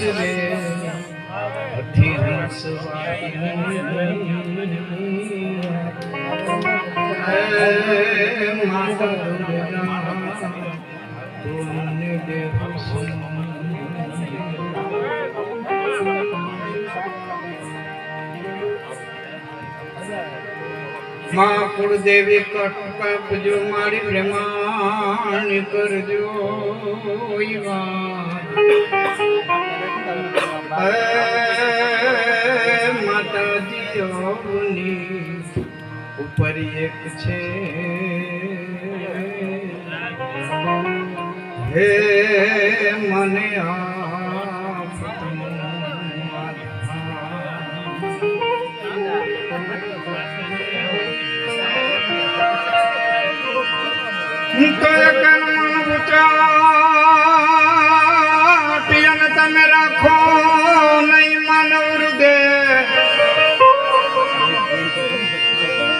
રે અઠી હંસવાઈ માતા તુમને દેવ માં કુળદેવી કટકજો મારી પ્રેમાણી કરજો માતાજી અવની ઉપર એક છે હે મને તમે રાખો નહીં માનવ હૃદય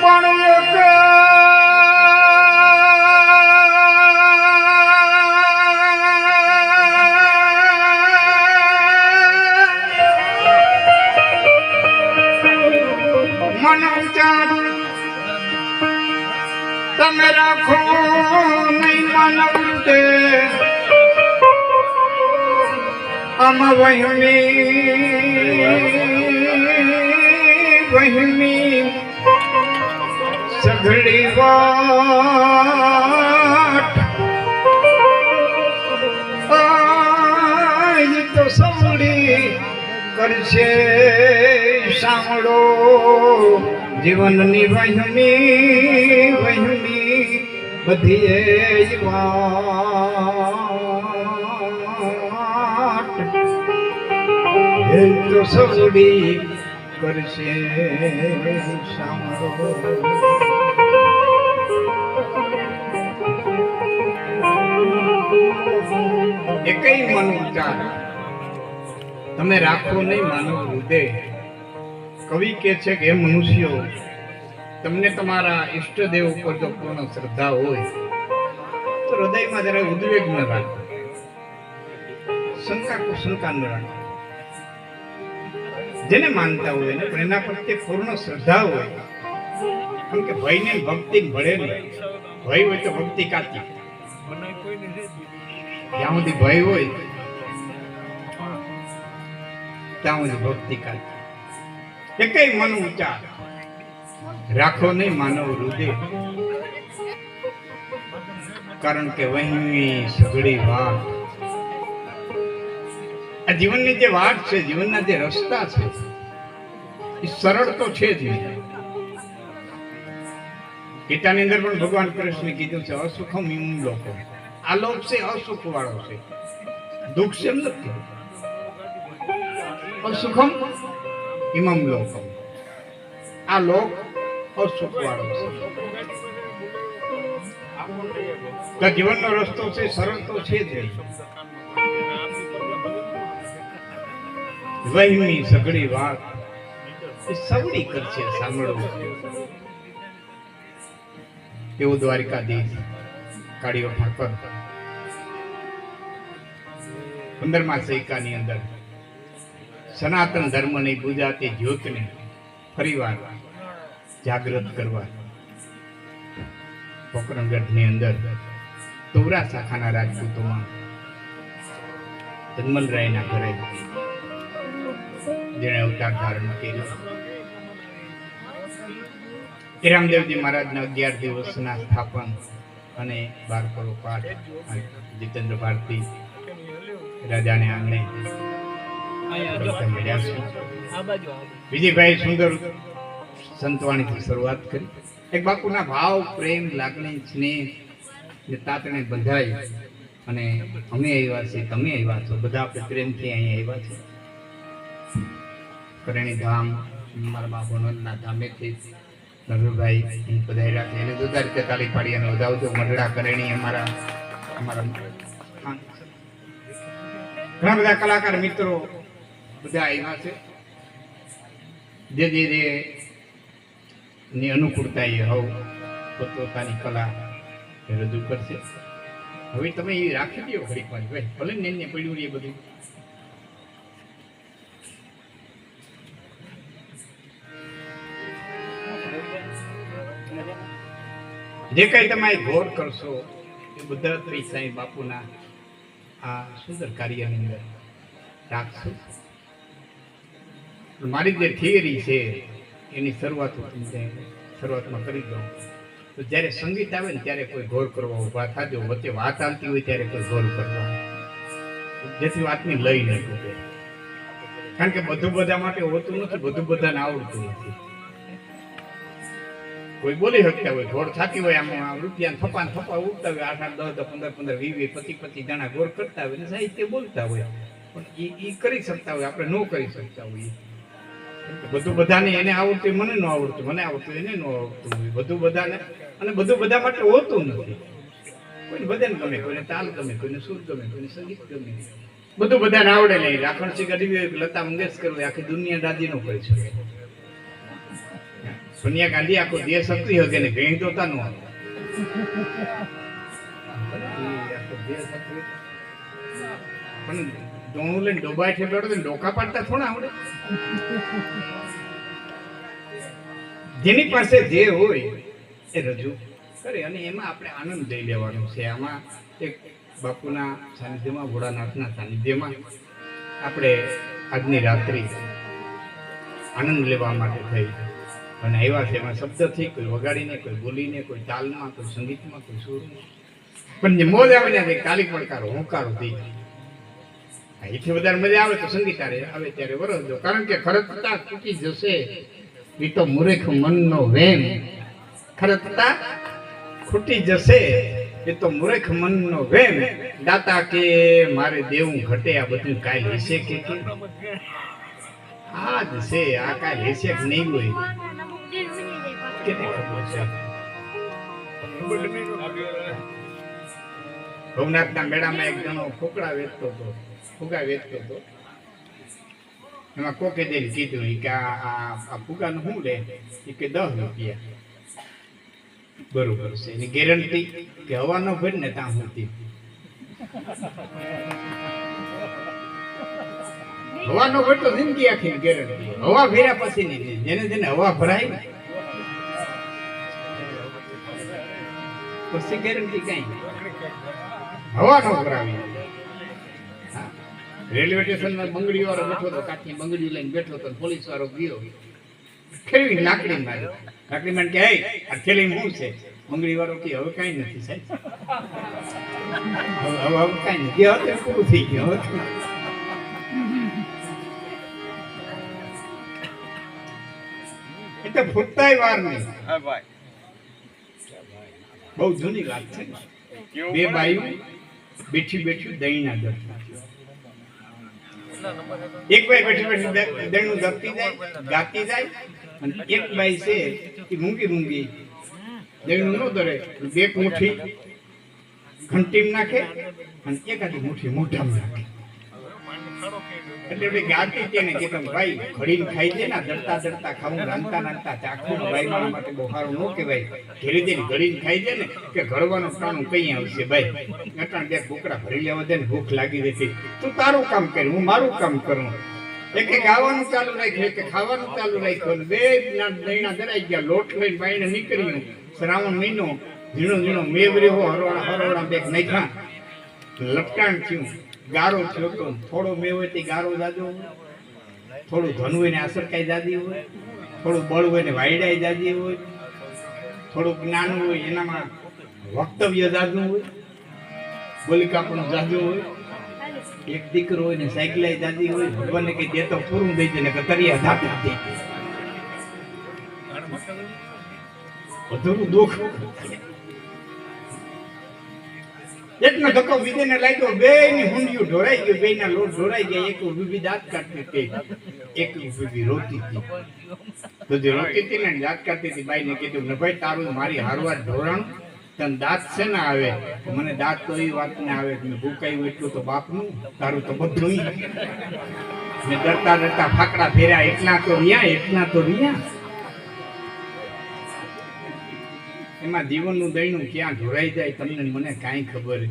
પણ મન વિચાર તમે રાખો નહીં માનવ હૃદય આમાં વહમી સઘળી વાટ તો સવડી કરશે સાંભળો જીવનની વહમી બધી વાત તો સવડી કરશે સાંભળો એકઈ મન વિચાર તમે રાખો નહીં માનવ હૃદય કવિ કે છે કે હે મનુષ્યો તમને તમારા ઈષ્ટદેવ ઉપર જો પૂર્ણ શ્રદ્ધા હોય તો હૃદયમાં જરા ઉદ્વેગ ન રાખો શંકા ન રાખો જેને માનતા હોય ને પણ એના પ્રત્યે પૂર્ણ શ્રદ્ધા હોય કેમ કે ભય ને ભક્તિ ભળે ને ભય હોય તો ભક્તિ કાતી જ્યાં સુધી ભય હોય ત્યાં સુધી ભક્તિ કાતી એકઈ મન ઊંચા રાખો નહીં માનવ હૃદય કારણ કે વહી સઘળી વાત આ જીવનની જે વાટ છે જીવનના જે રસ્તા છે એ સરળ તો છે જ નહીં ગીતાની અંદર પણ ભગવાન કૃષ્ણે કીધું છે અસુખમ ઇમ લોકો આ લોક છે અસુખ વાળો છે દુઃખ છે એમ નથી અસુખમ ઇમમ લોકો આ લોક અસુખ વાળો છે જીવનનો રસ્તો છે સરળ તો છે જ વહમી સઘળી વાત એ સવડી કરશે સાંભળવું એવું દ્વારિકાધીશ કાળીઓ ઠાકર 15મા સૈકાની અંદર સનાતન ધર્મની પૂજાતી જ્યોતને ફરીવાર જાગૃત કરવા પોકરણગઢની અંદર તોરા શાખાના રાજપૂતોમાં જન્મલરાયના ઘરે જેણે અવતાર ધારણ કર્યો રામદેવજી મહારાજના 11 દિવસના સ્થાપન અને 12 કરોડ પાઠ જીતેન્દ્ર ભારતી રાજાને આંગણે વિજયભાઈ સુંદર સંતવાણીથી શરૂઆત કરી એક બાપુના ભાવ પ્રેમ લાગણી સ્નેહ તાતણે બંધાય અને અમે આવ્યા છીએ તમે આવ્યા છો બધા આપણે પ્રેમથી અહીંયા આવ્યા છે કરણી ધામ મારા બાપુના ધામેથી નરભાઈ પધાર્યા છે એને જોરદાર રીતે તાળી પાડી અને વધાવજો મઢડા કરણી અમારા ઘણા બધા કલાકાર મિત્રો બધા આવ્યા છે જે ની અનુકૂળતા એ હવ પોતપોતાની કલા રજૂ કરશે હવે તમે એ રાખી દો ઘડીક વાર ભાઈ ભલે ને પડ્યું એ બધું જે કઈ તમે ઘોર કરશો એ બધા પૈસા બાપુના આ સુંદર કાર્યની અંદર રાખશો. મારી જે થિયરી છે એની શરૂઆત શરૂઆતમાં કરી દઉં તો જ્યારે સંગીત આવે ને ત્યારે કોઈ ઘોર કરવા ઊભા થાજો, વચ્ચે વાત આવતી હોય ત્યારે કોઈ ઘોર કરવા, જેથી વાતની લઈ ન તૂટે. કારણ કે બધું બધા માટે હોતું નથી, બધું બધાને આવડતું નથી. કોઈ બોલી શકતા હોય, ઘોર થતી હોય, આમ રૂપિયા થપ્પા ઉઠતા હોય, 8-8, 10-10, 15-15, 20-20, 25-25 જણા ઘોર કરતા હોય ને સાહિત્ય બોલતા હોય, પણ એ કરી શકતા હોય, આપણે ન કરી શકતા હોઈએ. બધું બધાને એને આવડતું, મને ન આવડતું, મને આવડતું, એને ન આવડતું હોય, બધું બધાને. અને બધું બધા માટે હોતું નથી. કોઈને ભજન ગમે, કોઈને તાલ ગમે, કોઈને સુર ગમે, કોઈને સંગીત ગમે, બધું બધાને આવડે નહીં. રાખણસિંહ ગઢવી હોય, લતા મંગેશકર હોય, આખી દુનિયા રાજી ન કરી શકે. સોનિયા ગાંધી આખો દેશ હતી હકે ને ભેણ જોતા ન આવે. પણ ડોણું લઈને ડોબાય છે લડો ડોકા પાડતા થોડા આવડે. જેની પાસે જે હોય એ રજૂ કરે અને એમાં આપણે આનંદ લઈ લેવાનો છે. આમાં એક બાપુના સાનિધ્યમાં, ભોળાનાથના સાનિધ્યમાં આપણે આજની રાત્રિ આનંદ લેવા માટે થઈ અને આવ્યા છે. એમાં શબ્દથી, કોઈ વગાડીને, કોઈ બોલીને, કોઈ તાલમાં, કોઈ સંગીતમાં, કોઈ સુરમાં, પણ જે મોજ આવે ને કાલી પડકારો હોંકારો થઈ જાય. અહીંથી વધારે મજા આવે તો સંગીત આવે ત્યારે વરસજો. કારણ કે ખરતતા તૂટી જશે એ તો મૂર્ખ મનનો વેમ. ખરતતા ખૂટી જશે એ તો મૂર્ખ મનનો વેમ. દાતા કે મારે દેવું ઘટે, આ બધું કાંઈ લેશે કે આ જ છે, આ કાંઈ લેશે કે નહીં હોય કેને ખબર છે. ભવનાથના મેળામાં એક જણો ફૂગા વેચતો હતો. એમાં કોકે દઈને કીધું કે આ ફૂગાનું શું લે? કે 10 રૂપિયા. બરોબર છે. એની ગેરંટી કે હવા ન ભરી ને ત્યાં સુધી. હવા નો ભરતો જિંદગી આખી ગેરંટી. હવા ભર્યા પછી ની, જેને હવા ભરાય ને પછી ગેરંટી કઈ હવા નો ભરાવી. રેલવે સ્ટેશનમાં બંગડી વાળો બેઠો હતો, કાચની બંગડી લઈને બેઠો હતો, પોલીસ વાળો ગયો ખેવી લાકડી મારી. લાકડી માં કે આ થેલી શું છે? બંગડી વાળો કે હવે કઈ નથી સાહેબ, હવે કઈ નથી, હવે પૂરું થઈ ગયું. એટલે ફૂટતાય વાર નહીં. બહુ જૂની વાત છે. બે બાયું બેઠી દહીંના દર્શન. એક બાઈ બેઠી દહીંનું દર્તી જાય, ગાતી જાય, અને એક બાઈ છે એ મૂંગી દહીંનું ન દરે, બે મુઠ્ઠી ઘંટીમાં નાખે અને એકાદી મુઠ્ઠી મોઢામાં નાખે. એટલે ગાતી તેને કે તમે ભાઈ ઘડીને ખાઈ દે ને, દડતા ખાવું, રાંધતા ચાખવું ભાઈ મારા માટે બહુ સારું ન કહેવાય. ઘેરી દઈને ઘડીને ખાઈ દે ને કે ઘડવાનું ટાણું કઈ આવશે ભાઈ. અટાણ 2 કુકડા ભરી લેવા દે ને, ભૂખ લાગી રહેતી, તું તારું કામ કર, હું મારું કામ કરું. એક ગાવાનું ચાલુ રાખ્યું, કે ખાવાનું ચાલુ રાખ્યું. 2 દહીણા દરાઈ ગયા. લોટ લઈને બાઈને નીકળ્યું. શ્રાવણ મહિનો ઝીણો મેવરી હો હરોડા 2 નાખ્યા. લપટાણ થયું, ગારો થયો તો થોડો મેવ હોય તે ગારો જાજો હોય, થોડું ધન હોય ને આસરકાઈ જાદી હોય, થોડું બળ હોય ને વાયડાઈ જાદી હોય, થોડું જ્ઞાન હોય એનામાં વક્તવ્ય જાદું હોય, બોલિકાપણું જાદું હોય. એક દીકરો હોય ને સાયકલાઈ જાદી હોય. ભગવાનને કઈ દેતો પૂરું દઈ દે ને કતરિયા ધાતા દઈ દે. બધું દુઃખ. એકનો ધક્કો બીજેને લાગ્યો, બેયની હુંડિયું ઢોરાઈ ગયું, બેયના લોટ ઢોરાઈ ગયા. એક ઊભી દાંત કાઢતી હતી, એક ઊભી રોતી હતી. તો જે રોતી હતી ને દાંત કાઢતી હતી, બાઈને કીધું ને ભાઈ તારું મારી હારવાર ઢોરાણું, તને દાંત છે ને આવે? મને દાંત તો એ વાત ને આવે કે મેં ભૂકાયું એટલું તો બાપનું, તારું તો બધું. મેં ડરતા ફાકડા ફેર્યા, એટલા તો રહ્યા. એમાં જીવનનું દહીંનું ક્યાં ઢોરાઈ જાય તમને મને કાંઈ ખબર.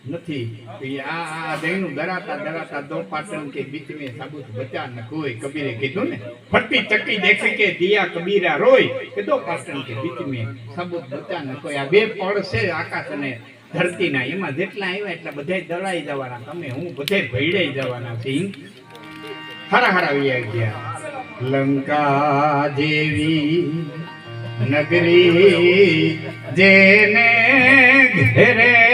નથી કે આ દેનું દરાતા દરાતા દો પાટણ કે બીચ में साबुत बचा न कोई कबीरे કીધું ને ફટી ચકી દેખી કે દિયા કબીરા રોય કે દો પાટણ કે બીચ में साबुत बचा न कोई આ બે પળ છે આકાશ અને ધરતીના એમાં જેટલા આવ્યા એટલા બધાય દળાઈ જવાના તમે હું બધાય ભઈડાઈ જવાના છે હારા હારા વ્યા ગયા લંકા જેવી નગરી જેને ઘેરે